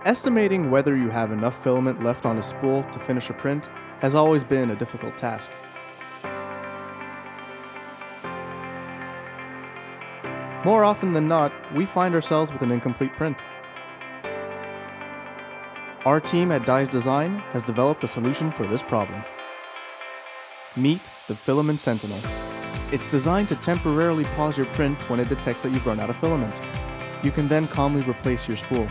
Estimating whether you have enough filament left on a spool to finish a print has always been a difficult task. More often than not, we find ourselves with an incomplete print. Our team at Dyze Design has developed a solution for this problem. Meet the Filament Sentinel. It's designed to temporarily pause your print when it detects that you've run out of filament. You can then calmly replace your spool.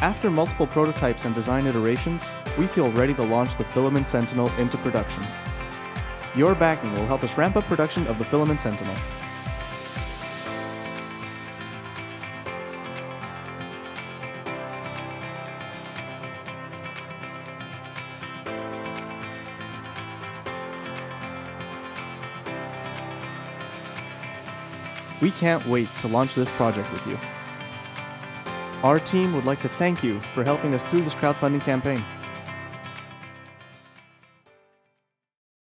After multiple prototypes and design iterations, we feel ready to launch the Filament Sentinel into production. Your backing will help us ramp up production of the Filament Sentinel. We can't wait to launch this project with you. Our team would like to thank you for helping us through this crowdfunding campaign.